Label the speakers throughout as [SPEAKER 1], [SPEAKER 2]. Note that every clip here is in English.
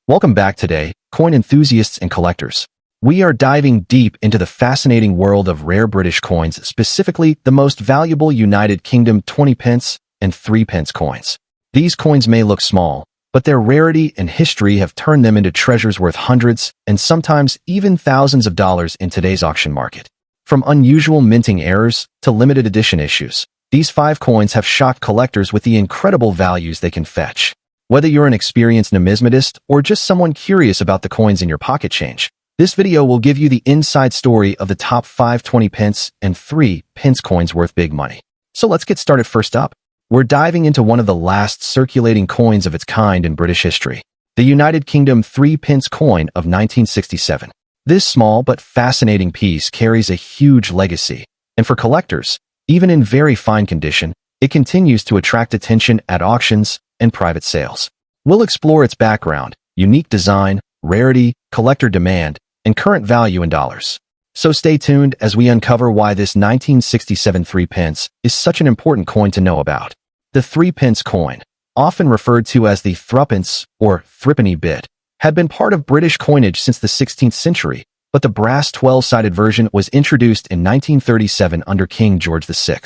[SPEAKER 1] Welcome back today, coin enthusiasts and collectors. We are diving deep into the fascinating world of rare British coins, specifically the most valuable United Kingdom 20 pence and 3 pence coins. These coins may look small, but their rarity and history have turned them into treasures worth hundreds and sometimes even thousands of dollars in today's auction market. From unusual minting errors to limited edition issues, these 5 coins have shocked collectors with the incredible values they can fetch. Whether you're an experienced numismatist or just someone curious about the coins in your pocket change, this video will give you the inside story of the top 5 20 pence and 3 pence coins worth big money. So let's get started. First up, we're diving into one of the last circulating coins of its kind in British history, the United Kingdom 3 pence coin of 1967. This small but fascinating piece carries a huge legacy, and for collectors, even in very fine condition, it continues to attract attention at auctions and private sales. We'll explore its background, unique design, rarity, collector demand, and current value in dollars. So stay tuned as we uncover why this 1967 3 pence is such an important coin to know about. The 3 pence coin, often referred to as the threepence or threepenny bit, had been part of British coinage since the 16th century, but the brass 12-sided version was introduced in 1937 under King George VI.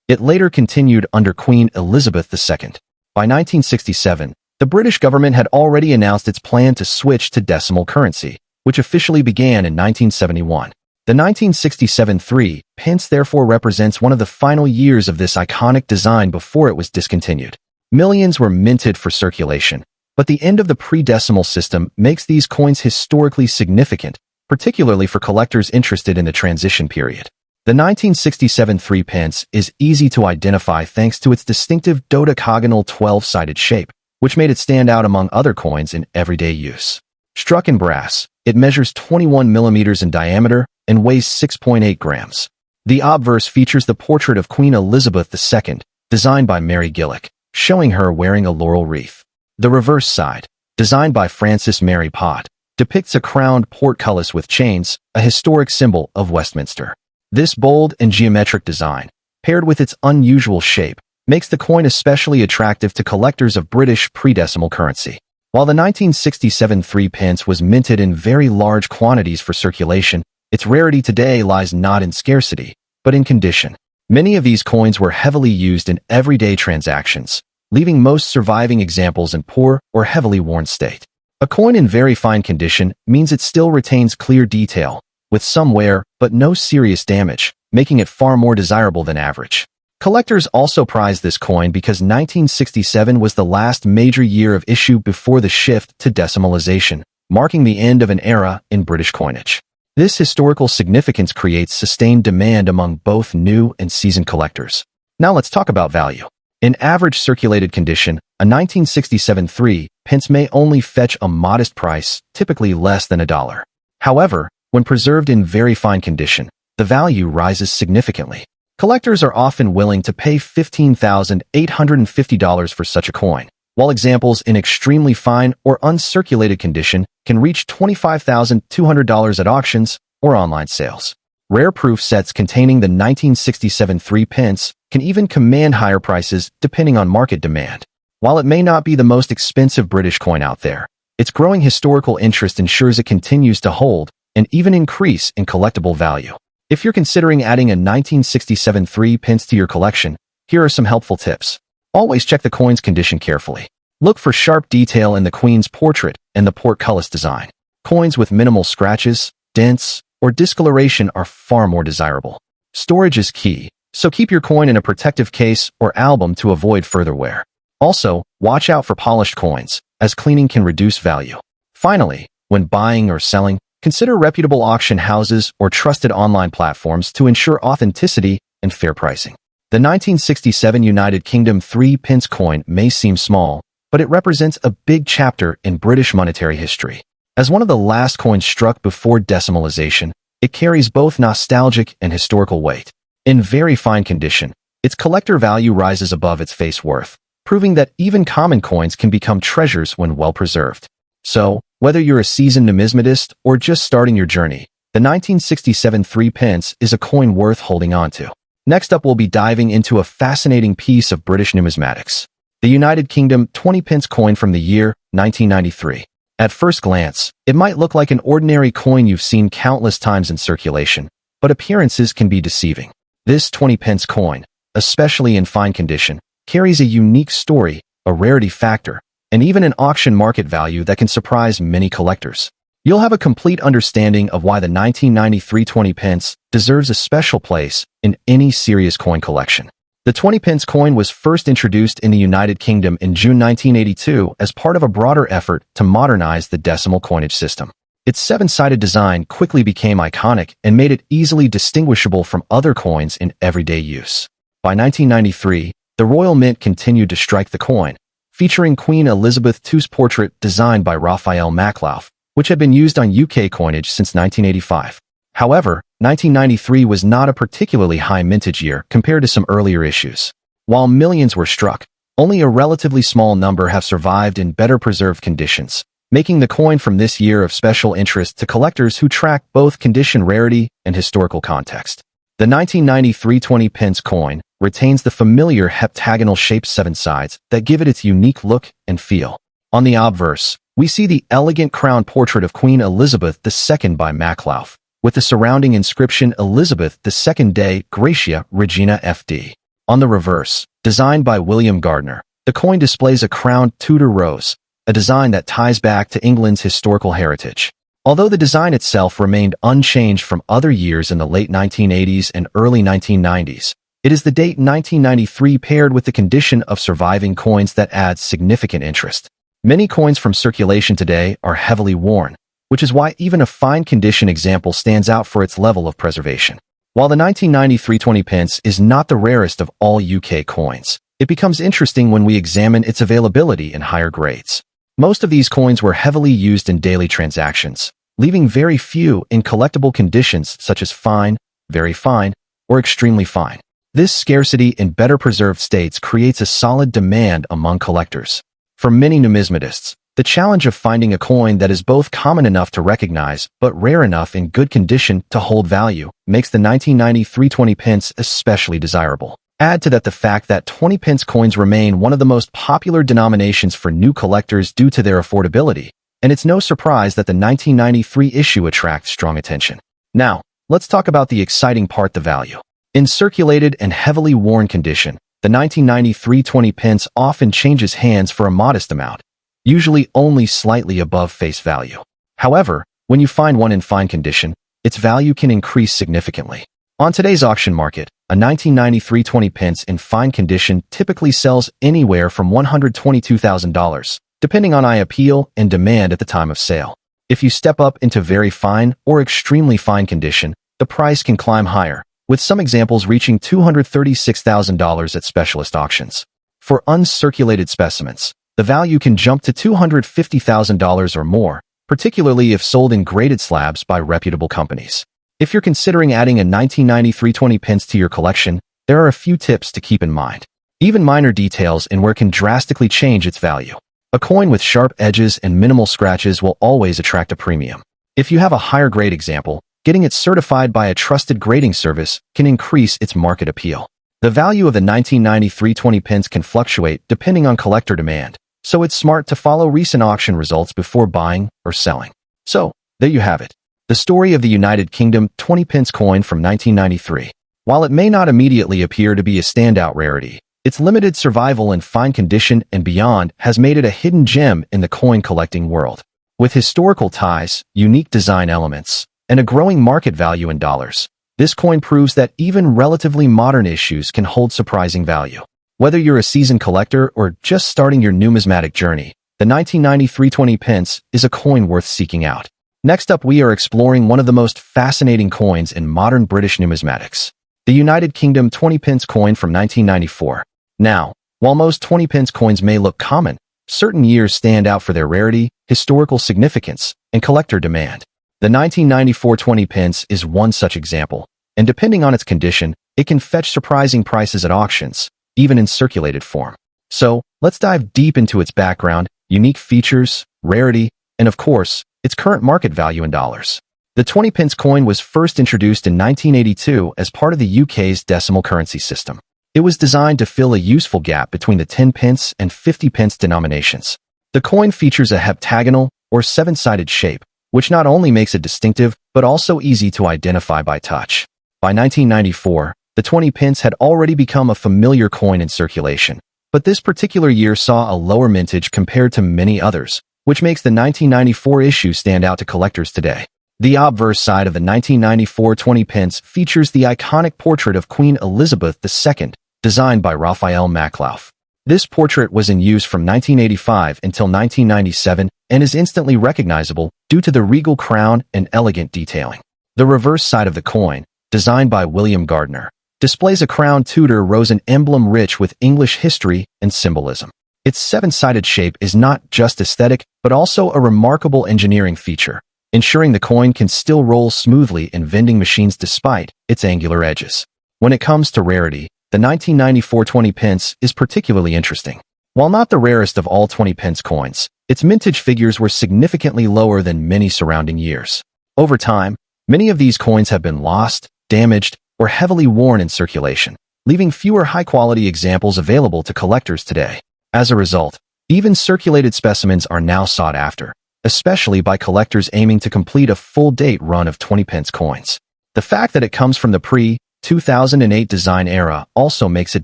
[SPEAKER 1] It later continued under Queen Elizabeth II. By 1967, the British government had already announced its plan to switch to decimal currency, which officially began in 1971. The 1967 3 pence therefore represents one of the final years of this iconic design before it was discontinued. Millions were minted for circulation, but the end of the pre-decimal system makes these coins historically significant, particularly for collectors interested in the transition period. The 1967 3 pence is easy to identify thanks to its distinctive dodecagonal 12-sided shape, which made it stand out among other coins in everyday use. Struck in brass, it measures 21 millimeters in diameter and weighs 6.8 grams. The obverse features the portrait of Queen Elizabeth II, designed by Mary Gillick, showing her wearing a laurel wreath. The reverse side, designed by Frances Mary Pott, depicts a crowned portcullis with chains, a historic symbol of Westminster. This bold and geometric design, paired with its unusual shape, makes the coin especially attractive to collectors of British pre-decimal currency. While the 1967 3 pence was minted in very large quantities for circulation, its rarity today lies not in scarcity, but in condition. Many of these coins were heavily used in everyday transactions, leaving most surviving examples in poor or heavily worn state. A coin in very fine condition means it still retains clear detail, with some wear but no serious damage, making it far more desirable than average. Collectors also prize this coin because 1967 was the last major year of issue before the shift to decimalization, marking the end of an era in British coinage. This historical significance creates sustained demand among both new and seasoned collectors. Now let's talk about value. In average circulated condition, a 1967 3 pence may only fetch a modest price, typically less than $1. However, when preserved in very fine condition, the value rises significantly. Collectors are often willing to pay $15,850 for such a coin, while examples in extremely fine or uncirculated condition can reach $25,200 at auctions or online sales. Rare proof sets containing the 1967 3 pence can even command higher prices depending on market demand. While it may not be the most expensive British coin out there, its growing historical interest ensures it continues to hold and even increase in collectible value. If you're considering adding a 1967 3 pence to your collection, here are some helpful tips. Always check the coin's condition carefully. Look for sharp detail in the Queen's portrait and the portcullis design. Coins with minimal scratches, dents, or discoloration are far more desirable. Storage is key, so keep your coin in a protective case or album to avoid further wear. Also, watch out for polished coins, as cleaning can reduce value. Finally, when buying or selling, consider reputable auction houses or trusted online platforms to ensure authenticity and fair pricing. The 1967 United Kingdom 3 pence coin may seem small, but it represents a big chapter in British monetary history. As one of the last coins struck before decimalization, it carries both nostalgic and historical weight. In very fine condition, its collector value rises above its face worth, proving that even common coins can become treasures when well preserved. So, whether you're a seasoned numismatist or just starting your journey, the 1967 3 pence is a coin worth holding on to. Next up, we'll be diving into a fascinating piece of British numismatics, the United Kingdom 20 pence coin from the year 1993. At first glance, it might look like an ordinary coin you've seen countless times in circulation, but appearances can be deceiving. This 20-pence coin, especially in fine condition, carries a unique story, a rarity factor, and even an auction market value that can surprise many collectors. You'll have a complete understanding of why the 1993 20-pence deserves a special place in any serious coin collection. The 20-pence coin was first introduced in the United Kingdom in June 1982 as part of a broader effort to modernize the decimal coinage system. Its seven-sided design quickly became iconic and made it easily distinguishable from other coins in everyday use. By 1993, the Royal Mint continued to strike the coin, featuring Queen Elizabeth II's portrait designed by Raphael Maklauf, which had been used on UK coinage since 1985. However, 1993 was not a particularly high mintage year compared to some earlier issues. While millions were struck, only a relatively small number have survived in better preserved conditions, making the coin from this year of special interest to collectors who track both condition rarity and historical context. The 1993 20-pence coin retains the familiar heptagonal-shaped seven sides that give it its unique look and feel. On the obverse, we see the elegant crown portrait of Queen Elizabeth II by Maklauf, with the surrounding inscription Elizabeth II Dei Gratia Regina FD. On the reverse, designed by William Gardner, the coin displays a crowned Tudor rose, a design that ties back to England's historical heritage. Although the design itself remained unchanged from other years in the late 1980s and early 1990s, it is the date 1993 paired with the condition of surviving coins that adds significant interest. Many coins from circulation today are heavily worn, which is why even a fine condition example stands out for its level of preservation. While the 1993 20-pence is not the rarest of all UK coins, it becomes interesting when we examine its availability in higher grades. Most of these coins were heavily used in daily transactions, leaving very few in collectible conditions such as fine, very fine, or extremely fine. This scarcity in better preserved states creates a solid demand among collectors. For many numismatists, the challenge of finding a coin that is both common enough to recognize but rare enough in good condition to hold value makes the 1993 20-pence especially desirable. Add to that the fact that 20-pence coins remain one of the most popular denominations for new collectors due to their affordability, and it's no surprise that the 1993 issue attracts strong attention. Now, let's talk about the exciting part: the value. In circulated and heavily worn condition, the 1993 20-pence often changes hands for a modest amount, usually only slightly above face value. However, when you find one in fine condition, its value can increase significantly. On today's auction market, a 1993 20-pence in fine condition typically sells anywhere from $122,000, depending on eye appeal and demand at the time of sale. If you step up into very fine or extremely fine condition, the price can climb higher, with some examples reaching $236,000 at specialist auctions. For uncirculated specimens, the value can jump to $250,000 or more, particularly if sold in graded slabs by reputable companies. If you're considering adding a 1993 20-pence to your collection, there are a few tips to keep in mind. Even minor details in wear can drastically change its value. A coin with sharp edges and minimal scratches will always attract a premium. If you have a higher grade example, getting it certified by a trusted grading service can increase its market appeal. The value of the 1993 20-pence can fluctuate depending on collector demand, so it's smart to follow recent auction results before buying or selling. So, there you have it. The story of the United Kingdom 20-pence coin from 1993. While it may not immediately appear to be a standout rarity, its limited survival in fine condition and beyond has made it a hidden gem in the coin collecting world. With historical ties, unique design elements, and a growing market value in dollars, this coin proves that even relatively modern issues can hold surprising value. Whether you're a seasoned collector or just starting your numismatic journey, the 1993 20-pence is a coin worth seeking out. Next up, we are exploring one of the most fascinating coins in modern British numismatics, the United Kingdom 20-pence coin from 1994. Now, while most 20-pence coins may look common, certain years stand out for their rarity, historical significance, and collector demand. The 1994 20-pence is one such example, and depending on its condition, it can fetch surprising prices at auctions, even in circulated form. So, let's dive deep into its background, unique features, rarity, and of course, its current market value in dollars. The 20-pence coin was first introduced in 1982 as part of the UK's decimal currency system. It was designed to fill a useful gap between the 10-pence and 50-pence denominations. The coin features a heptagonal, or seven-sided shape, which not only makes it distinctive, but also easy to identify by touch. By 1994, the 20 pence had already become a familiar coin in circulation, but this particular year saw a lower mintage compared to many others, which makes the 1994 issue stand out to collectors today. The obverse side of the 1994 20 pence features the iconic portrait of Queen Elizabeth II, designed by Raphael Maclauff. This portrait was in use from 1985 until 1997 and is instantly recognizable due to the regal crown and elegant detailing. The reverse side of the coin, designed by William Gardner, displays a crown Tudor rose, an emblem rich with English history and symbolism. Its seven-sided shape is not just aesthetic, but also a remarkable engineering feature, ensuring the coin can still roll smoothly in vending machines despite its angular edges. When it comes to rarity, the 1994 20 pence is particularly interesting. While not the rarest of all 20 pence coins, its mintage figures were significantly lower than many surrounding years. Over time, many of these coins have been lost, damaged, or heavily worn in circulation, leaving fewer high-quality examples available to collectors today. As a result, even circulated specimens are now sought after, especially by collectors aiming to complete a full-date run of 20 pence coins. The fact that it comes from the pre-2008 design era also makes it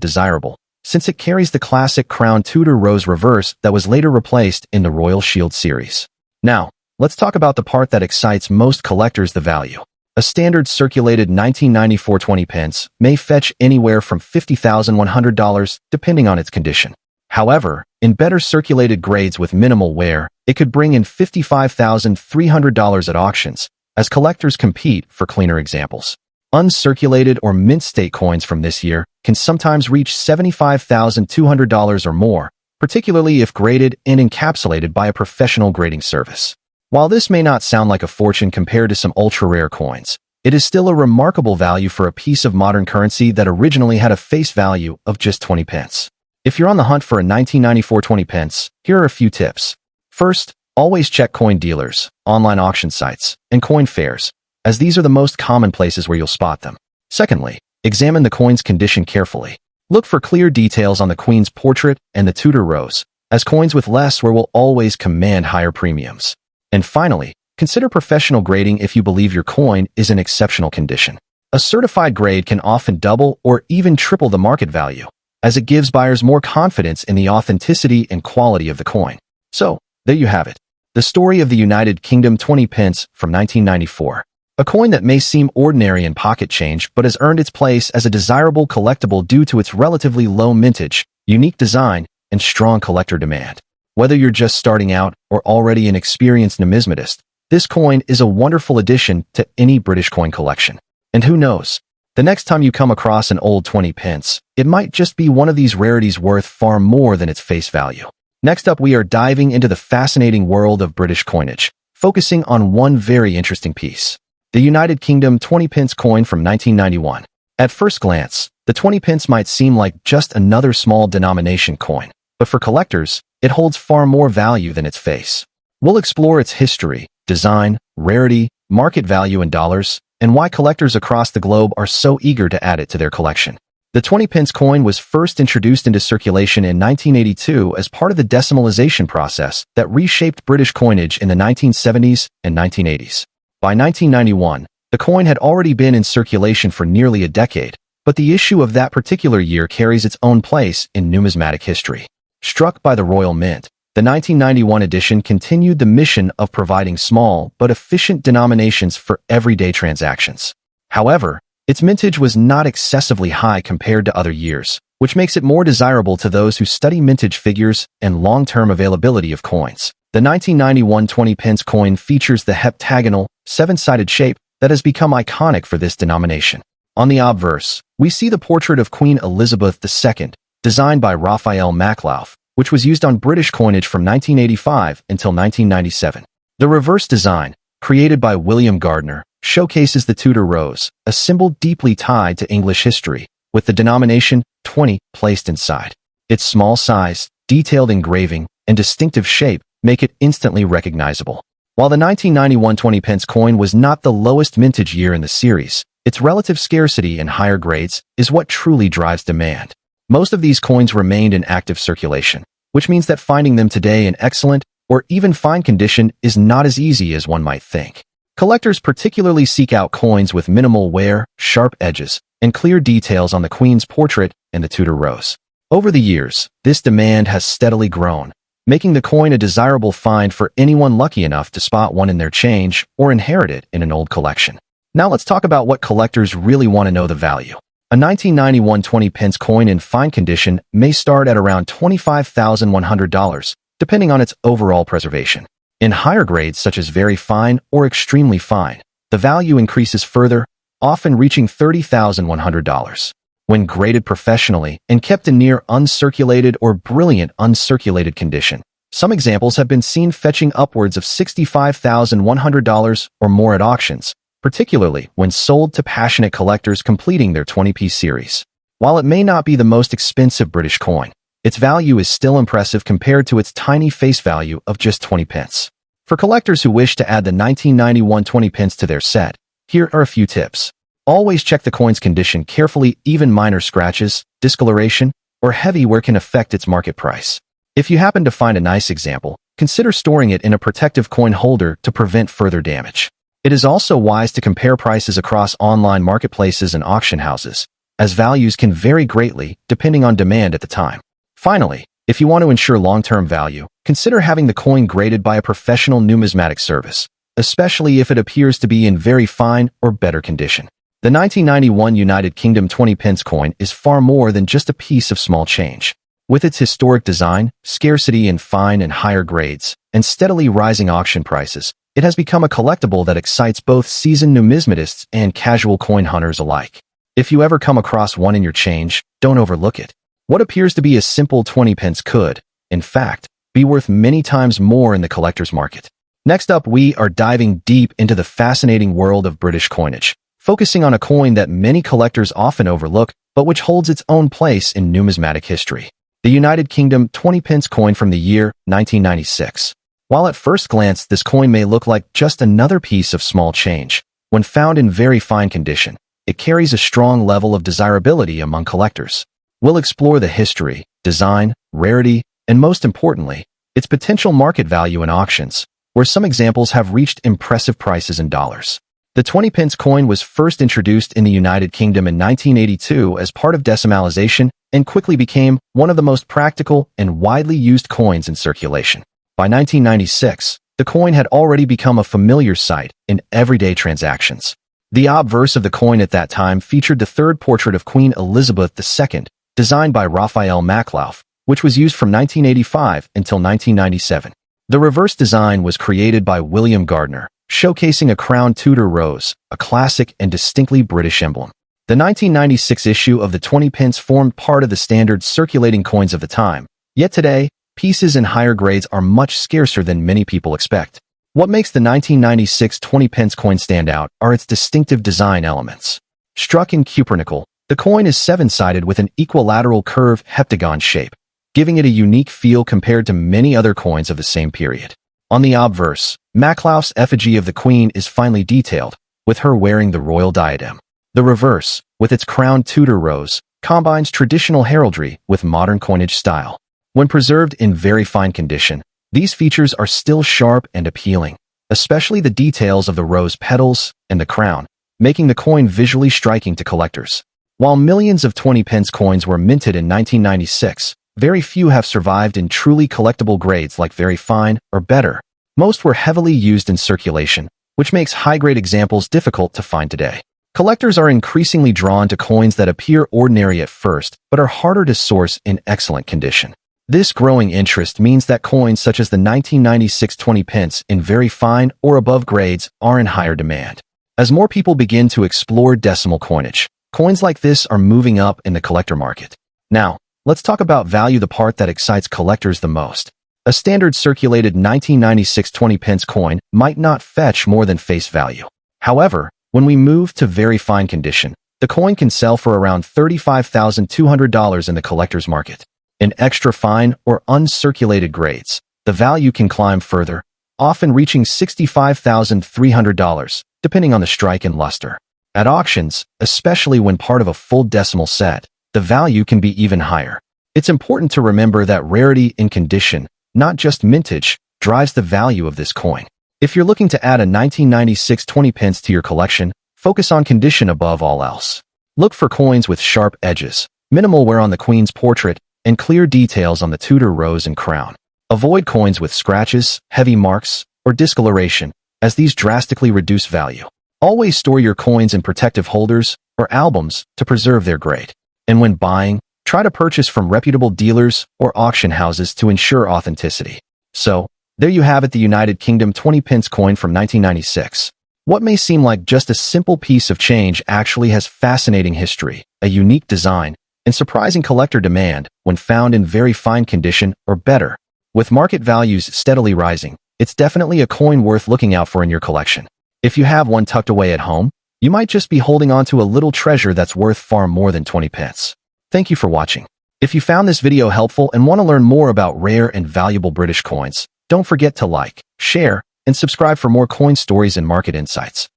[SPEAKER 1] desirable, since it carries the classic Crown Tudor Rose reverse that was later replaced in the Royal Shield series. Now, let's talk about the part that excites most collectors: the value. A standard circulated 1994 20 pence may fetch anywhere from $50,100 depending on its condition. However, in better circulated grades with minimal wear, it could bring in $55,300 at auctions, as collectors compete for cleaner examples. Uncirculated or mint state coins from this year can sometimes reach $75,200 or more, particularly if graded and encapsulated by a professional grading service. While this may not sound like a fortune compared to some ultra-rare coins, it is still a remarkable value for a piece of modern currency that originally had a face value of just 20 pence. If you're on the hunt for a 1994 20 pence, here are a few tips. First, always check coin dealers, online auction sites, and coin fairs, as these are the most common places where you'll spot them. Secondly, examine the coin's condition carefully. Look for clear details on the Queen's portrait and the Tudor Rose, as coins with less wear will always command higher premiums. And finally, consider professional grading if you believe your coin is in exceptional condition. A certified grade can often double or even triple the market value, as it gives buyers more confidence in the authenticity and quality of the coin. So, there you have it. The story of the United Kingdom 20 pence from 1994. A coin that may seem ordinary in pocket change but has earned its place as a desirable collectible due to its relatively low mintage, unique design, and strong collector demand. Whether you're just starting out or already an experienced numismatist, this coin is a wonderful addition to any British coin collection. And who knows? The next time you come across an old 20 pence, it might just be one of these rarities worth far more than its face value. Next up, we are diving into the fascinating world of British coinage, focusing on one very interesting piece: the United Kingdom 20 pence coin from 1991. At first glance, the 20 pence might seem like just another small denomination coin, but for collectors, it holds far more value than its face. We'll explore its history, design, rarity, market value in dollars, and why collectors across the globe are so eager to add it to their collection. The 20 pence coin was first introduced into circulation in 1982 as part of the decimalization process that reshaped British coinage in the 1970s and 1980s. By 1991, the coin had already been in circulation for nearly a decade, but the issue of that particular year carries its own place in numismatic history. Struck by the Royal Mint, the 1991 edition continued the mission of providing small but efficient denominations for everyday transactions. However, its mintage was not excessively high compared to other years, which makes it more desirable to those who study mintage figures and long-term availability of coins. The 1991 20 pence coin features the heptagonal, seven-sided shape that has become iconic for this denomination. On the obverse, we see the portrait of Queen Elizabeth II, designed by Raphael Maclauff, which was used on British coinage from 1985 until 1997. The reverse design, created by William Gardner, showcases the Tudor Rose, a symbol deeply tied to English history, with the denomination 20 placed inside. Its small size, detailed engraving, and distinctive shape make it instantly recognizable. While the 1991 20 pence coin was not the lowest mintage year in the series, its relative scarcity and higher grades is what truly drives demand. Most of these coins remained in active circulation, which means that finding them today in excellent, or even fine condition is not as easy as one might think. Collectors particularly seek out coins with minimal wear, sharp edges, and clear details on the Queen's portrait and the Tudor rose. Over the years, this demand has steadily grown, making the coin a desirable find for anyone lucky enough to spot one in their change or inherit it in an old collection. Now let's talk about what collectors really want to know: the value. A 1991 20-pence coin in fine condition may start at around $25,100, depending on its overall preservation. In higher grades such as very fine or extremely fine, the value increases further, often reaching $30,100. When graded professionally and kept in near uncirculated or brilliant uncirculated condition, some examples have been seen fetching upwards of $65,100 or more at auctions, particularly when sold to passionate collectors completing their 20-piece series. While it may not be the most expensive British coin, its value is still impressive compared to its tiny face value of just 20 pence. For collectors who wish to add the 1991 20 pence to their set, here are a few tips. Always check the coin's condition carefully. Even minor scratches, discoloration, or heavy wear can affect its market price. If you happen to find a nice example, consider storing it in a protective coin holder to prevent further damage. It is also wise to compare prices across online marketplaces and auction houses, as values can vary greatly depending on demand at the time. Finally, if you want to ensure long-term value, consider having the coin graded by a professional numismatic service, especially if it appears to be in very fine or better condition. The 1991 United Kingdom 20-pence coin is far more than just a piece of small change. With its historic design, scarcity in fine and higher grades, and steadily rising auction prices, it has become a collectible that excites both seasoned numismatists and casual coin hunters alike. If you ever come across one in your change, don't overlook it. What appears to be a simple 20 pence could, in fact, be worth many times more in the collector's market. Next up, we are diving deep into the fascinating world of British coinage, focusing on a coin that many collectors often overlook, but which holds its own place in numismatic history. The United Kingdom 20-pence coin from the year 1996. While at first glance this coin may look like just another piece of small change, when found in very fine condition, it carries a strong level of desirability among collectors. We'll explore the history, design, rarity, and most importantly, its potential market value in auctions, where some examples have reached impressive prices in dollars. The 20-pence coin was first introduced in the United Kingdom in 1982 as part of decimalization and quickly became one of the most practical and widely used coins in circulation. By 1996, the coin had already become a familiar sight in everyday transactions. The obverse of the coin at that time featured the third portrait of Queen Elizabeth II, designed by Raphael Maklauf, which was used from 1985 until 1997. The reverse design was created by William Gardner, showcasing a crowned Tudor rose, a classic and distinctly British emblem. The 1996 issue of the 20 pence formed part of the standard circulating coins of the time, yet today, pieces in higher grades are much scarcer than many people expect. What makes the 1996 20-pence coin stand out are its distinctive design elements. Struck in cupronickel, the coin is seven-sided with an equilateral curve heptagon shape, giving it a unique feel compared to many other coins of the same period. On the obverse, Maklauf's effigy of the Queen is finely detailed, with her wearing the royal diadem. The reverse, with its crowned Tudor rose, combines traditional heraldry with modern coinage style. When preserved in very fine condition, these features are still sharp and appealing, especially the details of the rose petals and the crown, making the coin visually striking to collectors. While millions of 20-pence coins were minted in 1996, very few have survived in truly collectible grades like very fine or better. Most were heavily used in circulation, which makes high-grade examples difficult to find today. Collectors are increasingly drawn to coins that appear ordinary at first, but are harder to source in excellent condition. This growing interest means that coins such as the 1996 20 pence in very fine or above grades are in higher demand. As more people begin to explore decimal coinage, coins like this are moving up in the collector market. Now, let's talk about value, the part that excites collectors the most. A standard circulated 1996 20 pence coin might not fetch more than face value. However, when we move to very fine condition, the coin can sell for around $35,200 in the collector's market. In extra fine or uncirculated grades, the value can climb further, often reaching $65,300, depending on the strike and luster. At auctions, especially when part of a full decimal set, the value can be even higher. It's important to remember that rarity in condition, not just mintage, drives the value of this coin. If you're looking to add a 1996 20 pence to your collection, focus on condition above all else. Look for coins with sharp edges, minimal wear on the Queen's portrait, and clear details on the Tudor rose and crown. Avoid coins with scratches, heavy marks, or discoloration, as these drastically reduce value. Always store your coins in protective holders or albums to preserve their grade. And when buying, try to purchase from reputable dealers or auction houses to ensure authenticity. So, there you have it, the United Kingdom 20 pence coin from 1996. What may seem like just a simple piece of change actually has fascinating history, a unique design, and surprising collector demand when found in very fine condition or better. With market values steadily rising, it's definitely a coin worth looking out for in your collection. If you have one tucked away at home, you might just be holding on to a little treasure that's worth far more than 20 pence. Thank you for watching. If you found this video helpful and want to learn more about rare and valuable British coins, don't forget to like, share, and subscribe for more coin stories and market insights.